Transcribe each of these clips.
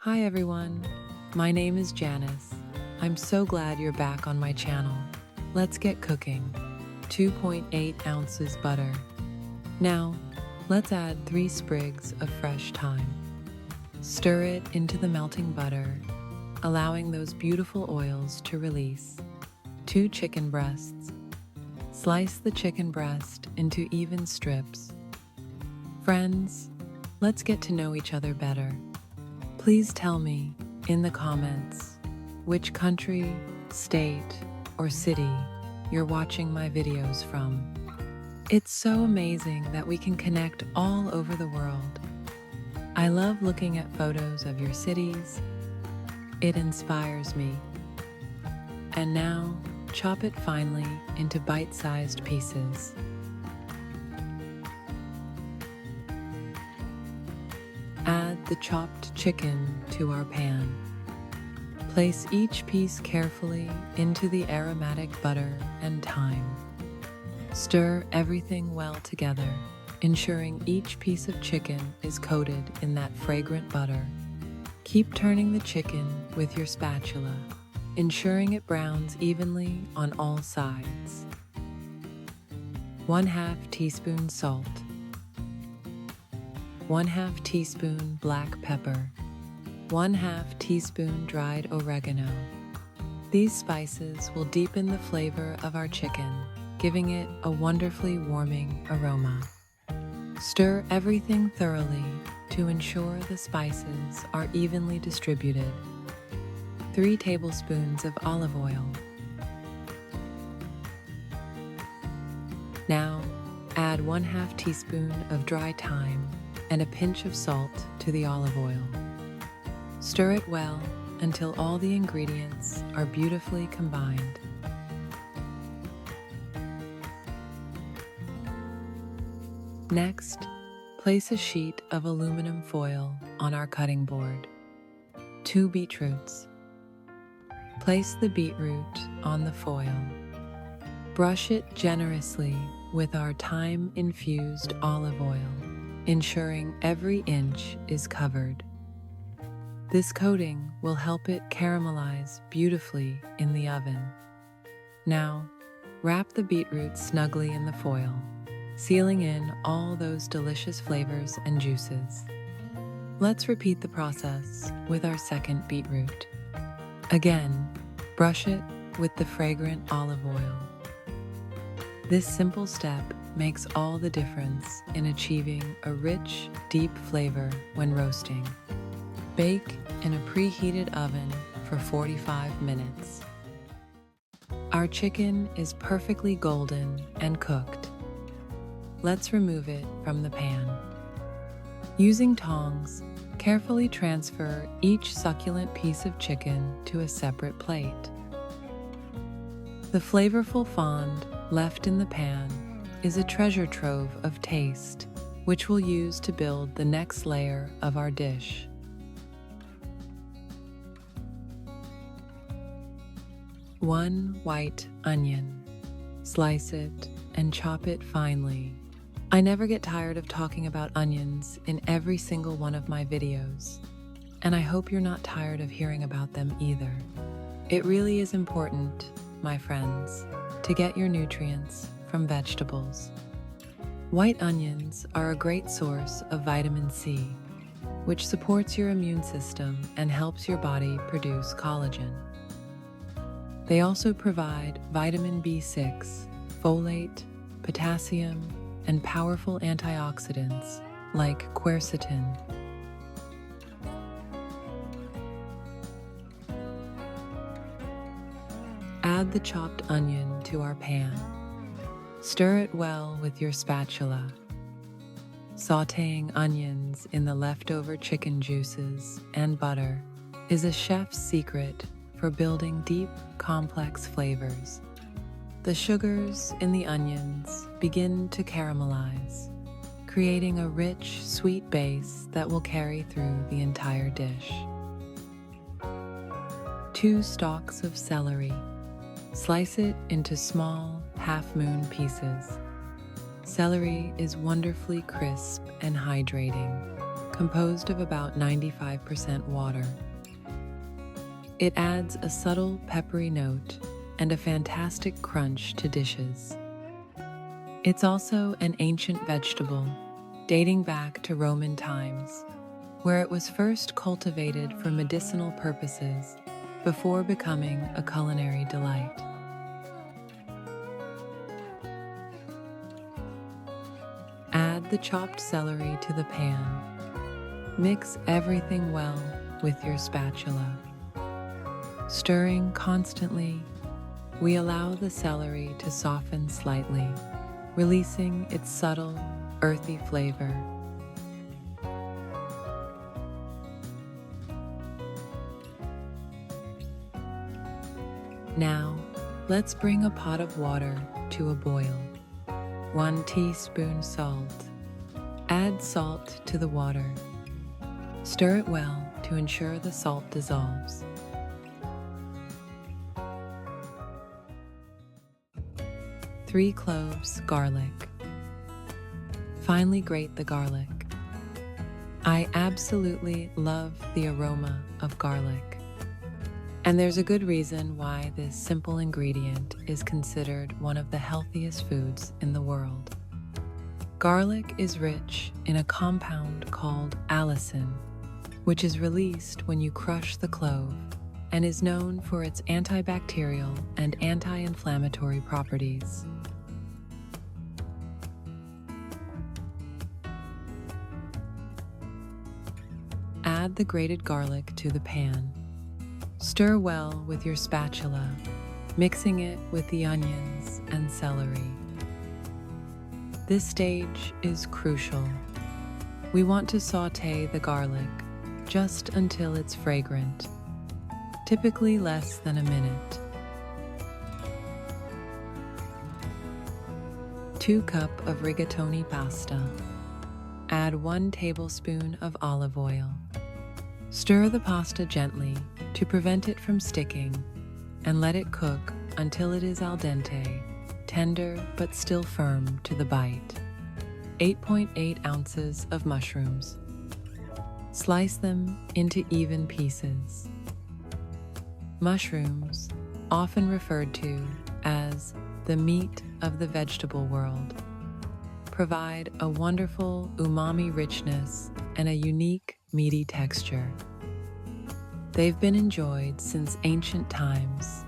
Hi everyone, my name is Janice. I'm so glad you're back on my channel. Let's get cooking. 2.8 ounces butter. Now, let's add 3 sprigs of fresh thyme. Stir it into the melting butter, allowing those beautiful oils to release. 2 chicken breasts. Slice the chicken breast into even strips. Friends, let's get to know each other better. Please tell me in the comments which country, state, or city you're watching my videos from. It's so amazing that we can connect all over the world. I love looking at photos of your cities. It inspires me. And now, chop it finely into bite-sized pieces. Add the chopped chicken to our pan. Place each piece carefully into the aromatic butter and thyme. Stir everything well together, ensuring each piece of chicken is coated in that fragrant butter. Keep turning the chicken with your spatula, ensuring it browns evenly on all sides. 1/2 teaspoon salt. 1/2 teaspoon black pepper. 1/2 teaspoon dried oregano. These spices will deepen the flavor of our chicken, giving it a wonderfully warming aroma. Stir everything thoroughly to ensure the spices are evenly distributed. 3 tablespoons of olive oil. Now, add 1/2 teaspoon of dry thyme and a pinch of salt to the olive oil. Stir it well until all the ingredients are beautifully combined. Next, place a sheet of aluminum foil on our cutting board. 2 beetroots. Place the beetroot on the foil. Brush it generously with our thyme-infused olive oil, ensuring every inch is covered. This coating will help it caramelize beautifully in the oven. Now, wrap the beetroot snugly in the foil, sealing in all those delicious flavors and juices. Let's repeat the process with our second beetroot. Again, brush it with the fragrant olive oil. This simple step makes all the difference in achieving a rich, deep flavor when roasting. Bake in a preheated oven for 45 minutes. Our chicken is perfectly golden and cooked. Let's remove it from the pan. Using tongs, carefully transfer each succulent piece of chicken to a separate plate. The flavorful fond left in the pan is a treasure trove of taste, which we'll use to build the next layer of our dish. One white onion. Slice it and chop it finely. I never get tired of talking about onions in every single one of my videos, and I hope you're not tired of hearing about them either. It really is important, my friends, to get your nutrients from vegetables. White onions are a great source of vitamin C, which supports your immune system and helps your body produce collagen. They also provide vitamin B6, folate, potassium, and powerful antioxidants like quercetin. Add the chopped onion to our pan. Stir it well with your spatula. Sautéing onions in the leftover chicken juices and butter is a chef's secret for building deep, complex flavors. The sugars in the onions begin to caramelize, creating a rich, sweet base that will carry through the entire dish. 2 stalks of celery. Slice it into small, half-moon pieces. Celery is wonderfully crisp and hydrating, composed of about 95% water. It adds a subtle peppery note and a fantastic crunch to dishes. It's also an ancient vegetable, dating back to Roman times, where it was first cultivated for medicinal purposes before becoming a culinary delight. Add the chopped celery to the pan. Mix everything well with your spatula. Stirring constantly, we allow the celery to soften slightly, releasing its subtle, earthy flavor. Now, let's bring a pot of water to a boil. 1 teaspoon salt. Add salt to the water. Stir it well to ensure the salt dissolves. Three cloves garlic. Finely grate the garlic. I absolutely love the aroma of garlic. And there's a good reason why this simple ingredient is considered one of the healthiest foods in the world. Garlic is rich in a compound called allicin, which is released when you crush the clove and is known for its antibacterial and anti-inflammatory properties. Add the grated garlic to the pan. Stir well with your spatula, mixing it with the onions and celery. This stage is crucial. We want to sauté the garlic just until it's fragrant, typically less than a minute. 2 cups of rigatoni pasta. Add 1 tablespoon of olive oil. Stir the pasta gently to prevent it from sticking and let it cook until it is al dente, tender but still firm to the bite. 8.8 ounces of mushrooms. Slice them into even pieces. Mushrooms, often referred to as the meat of the vegetable world, provide a wonderful umami richness and a unique meaty texture. They've been enjoyed since ancient times,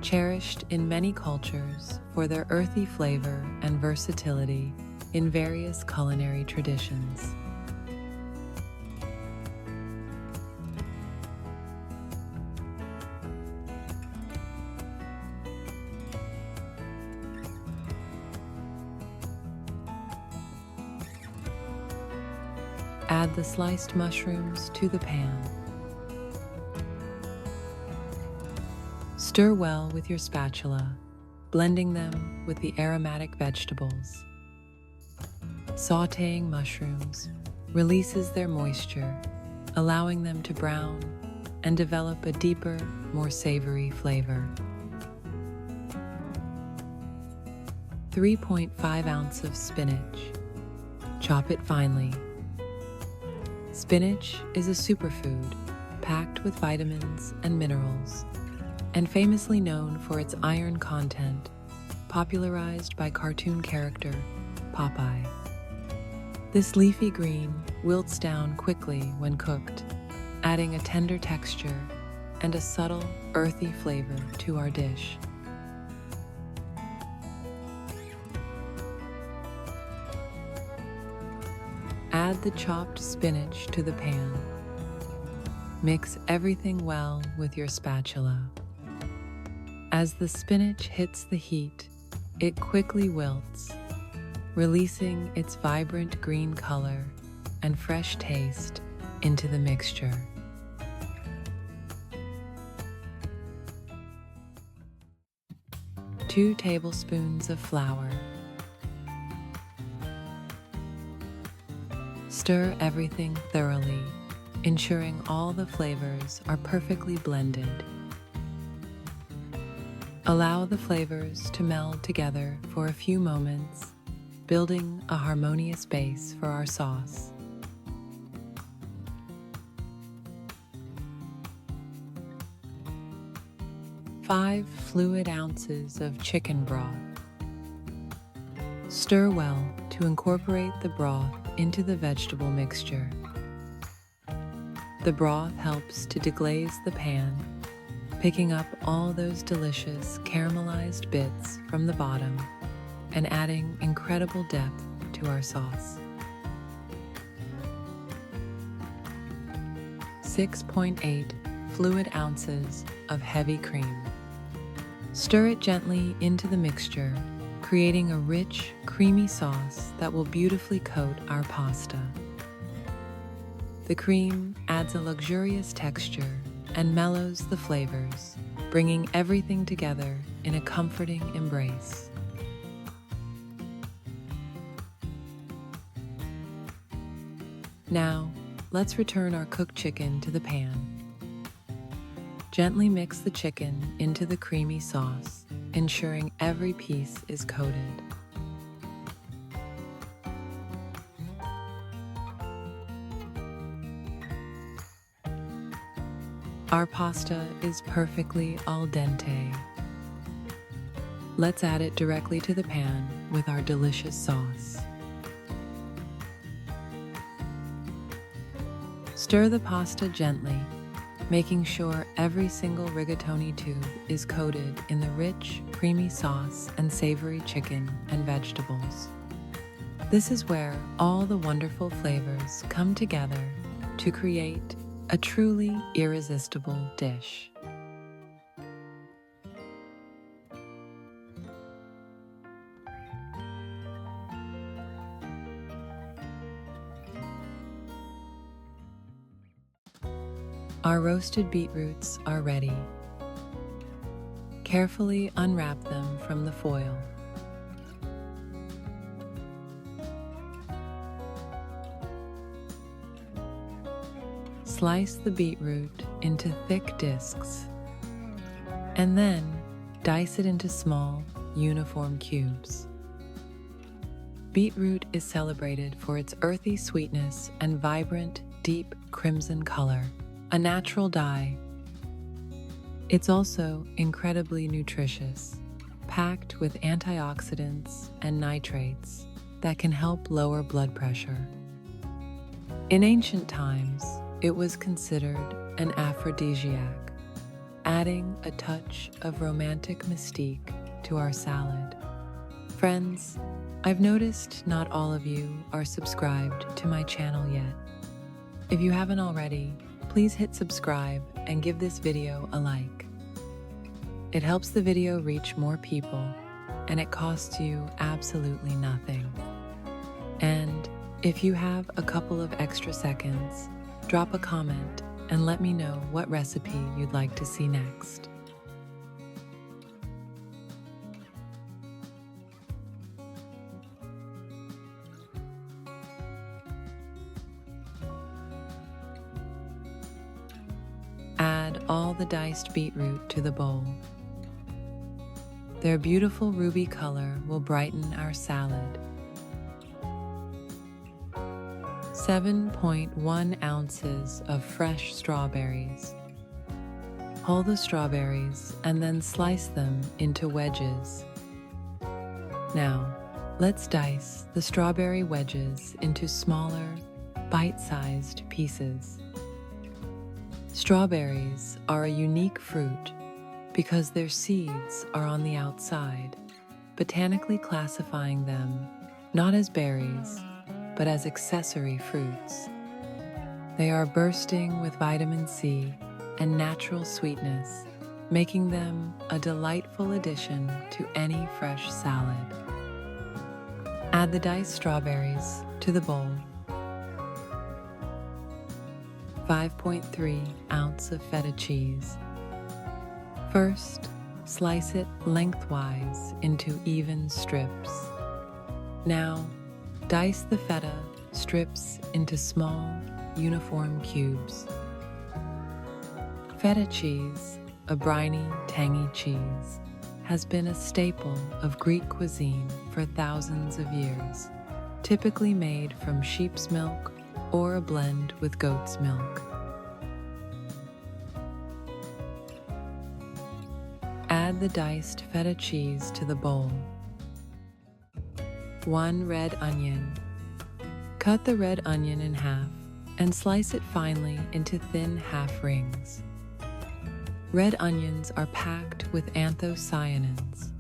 cherished in many cultures for their earthy flavor and versatility in various culinary traditions. Add the sliced mushrooms to the pan. Stir well with your spatula, blending them with the aromatic vegetables. Sautéing mushrooms releases their moisture, allowing them to brown and develop a deeper, more savory flavor. 3.5 ounces of spinach. Chop it finely. Spinach is a superfood packed with vitamins and minerals, and famously known for its iron content, popularized by cartoon character Popeye. This leafy green wilts down quickly when cooked, adding a tender texture and a subtle, earthy flavor to our dish. Add the chopped spinach to the pan. Mix everything well with your spatula. As the spinach hits the heat, it quickly wilts, releasing its vibrant green color and fresh taste into the mixture. Two tablespoons of flour. Stir everything thoroughly, ensuring all the flavors are perfectly blended. Allow the flavors to meld together for a few moments, building a harmonious base for our sauce. 5 fluid ounces of chicken broth. Stir well to incorporate the broth into the vegetable mixture. The broth helps to deglaze the pan, picking up all those delicious caramelized bits from the bottom and adding incredible depth to our sauce. 6.8 fluid ounces of heavy cream. Stir it gently into the mixture, creating a rich, creamy sauce that will beautifully coat our pasta. The cream adds a luxurious texture and mellows the flavors, bringing everything together in a comforting embrace. Now, let's return our cooked chicken to the pan. Gently mix the chicken into the creamy sauce, ensuring every piece is coated. Our pasta is perfectly al dente. Let's add it directly to the pan with our delicious sauce. Stir the pasta gently, making sure every single rigatoni tube is coated in the rich, creamy sauce and savory chicken and vegetables. This is where all the wonderful flavors come together to create a truly irresistible dish. Our roasted beetroots are ready. Carefully unwrap them from the foil. Slice the beetroot into thick discs, and then dice it into small, uniform cubes. Beetroot is celebrated for its earthy sweetness and vibrant, deep crimson color, a natural dye. It's also incredibly nutritious, packed with antioxidants and nitrates that can help lower blood pressure. In ancient times, it was considered an aphrodisiac, adding a touch of romantic mystique to our salad. Friends, I've noticed not all of you are subscribed to my channel yet. If you haven't already, please hit subscribe and give this video a like. It helps the video reach more people, and it costs you absolutely nothing. And if you have a couple of extra seconds, drop a comment and let me know what recipe you'd like to see next. Add all the diced beetroot to the bowl. Their beautiful ruby color will brighten our salad. 7.1 ounces of fresh strawberries. Hull the strawberries and then slice them into wedges. Now, let's dice the strawberry wedges into smaller, bite-sized pieces. Strawberries are a unique fruit because their seeds are on the outside, botanically classifying them not as berries, but as accessory fruits. They are bursting with vitamin C and natural sweetness, making them a delightful addition to any fresh salad. Add the diced strawberries to the bowl. 5.3 ounce of feta cheese. First, slice it lengthwise into even strips. Now, dice the feta strips into small, uniform cubes. Feta cheese, a briny, tangy cheese, has been a staple of Greek cuisine for thousands of years, typically made from sheep's milk or a blend with goat's milk. add the diced feta cheese to the bowl. 1 red onion. Cut the red onion in half and slice it finely into thin half rings. Red onions are packed with anthocyanins,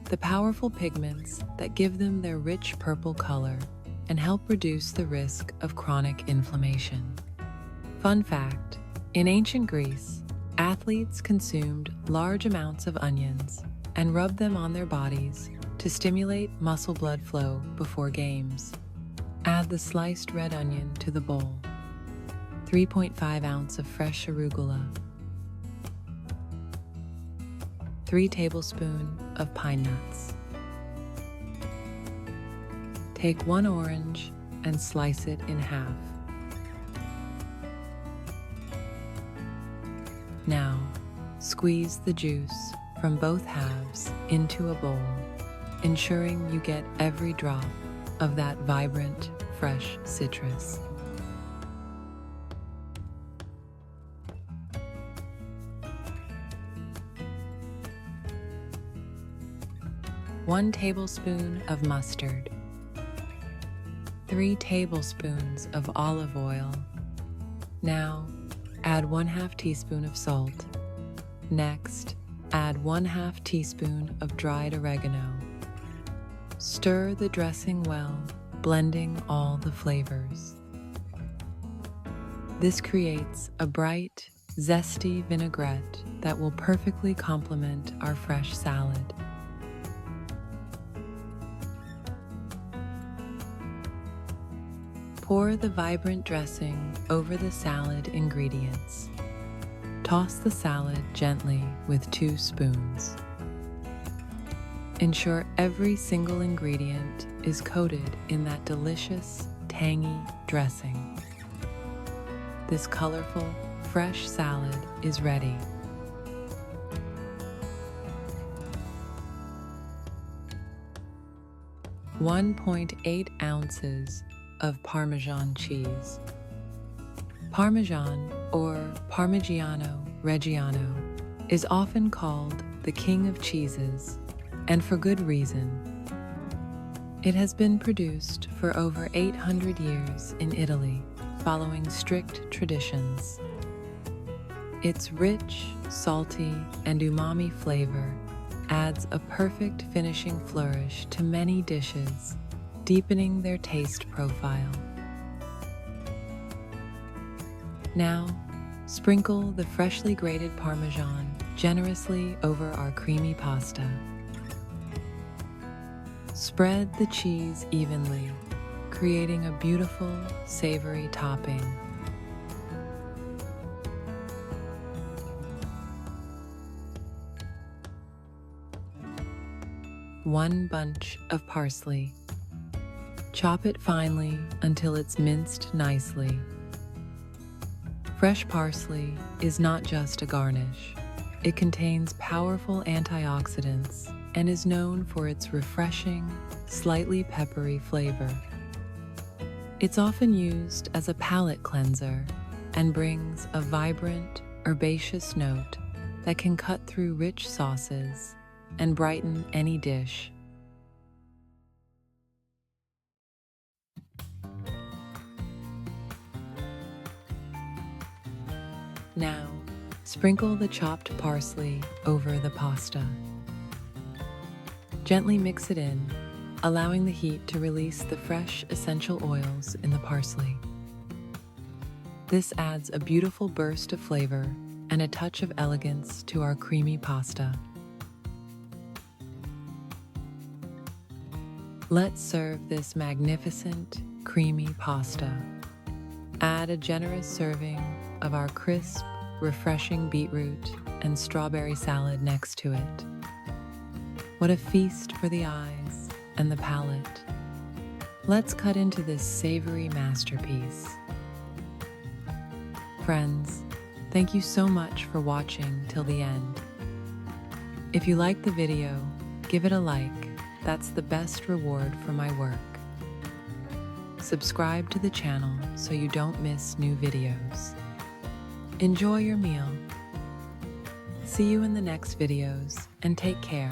the powerful pigments that give them their rich purple color and help reduce the risk of chronic inflammation. Fun fact, in ancient Greece, athletes consumed large amounts of onions and rubbed them on their bodies to stimulate muscle blood flow before games. Add the sliced red onion to the bowl. 3.5 ounces of fresh arugula. 3 tablespoons of pine nuts. Take 1 orange and slice it in half. Now, squeeze the juice from both halves into a bowl, ensuring you get every drop of that vibrant, fresh citrus. One tablespoon of mustard. 3 tablespoons of olive oil. Now, add 1/2 teaspoon of salt. Next, add 1/2 teaspoon of dried oregano. Stir the dressing well, blending all the flavors. This creates a bright, zesty vinaigrette that will perfectly complement our fresh salad. Pour the vibrant dressing over the salad ingredients. Toss the salad gently with 2 spoons. Ensure every single ingredient is coated in that delicious, tangy dressing. This colorful, fresh salad is ready. .8 ounces of Parmesan cheese. Parmesan, or Parmigiano Reggiano, is often called the king of cheeses, and for good reason. It has been produced for over 800 years in Italy, following strict traditions. Its rich, salty, and umami flavor adds a perfect finishing flourish to many dishes, deepening their taste profile. Now, sprinkle the freshly grated Parmesan generously over our creamy pasta. Spread the cheese evenly, creating a beautiful, savory topping. One bunch of parsley. Chop it finely until it's minced nicely. Fresh parsley is not just a garnish. It contains powerful antioxidants and is known for its refreshing, slightly peppery flavor. It's often used as a palate cleanser and brings a vibrant, herbaceous note that can cut through rich sauces and brighten any dish. Now, sprinkle the chopped parsley over the pasta. Gently mix it in, allowing the heat to release the fresh essential oils in the parsley. This adds a beautiful burst of flavor and a touch of elegance to our creamy pasta. Let's serve this magnificent, creamy pasta. Add a generous serving of our crisp, refreshing beetroot and strawberry salad next to it. What a feast for the eyes and the palate. Let's cut into this savory masterpiece. Friends, thank you so much for watching till the end. If you liked the video, give it a like. That's the best reward for my work. Subscribe to the channel so you don't miss new videos. Enjoy your meal. See you in the next videos, and take care.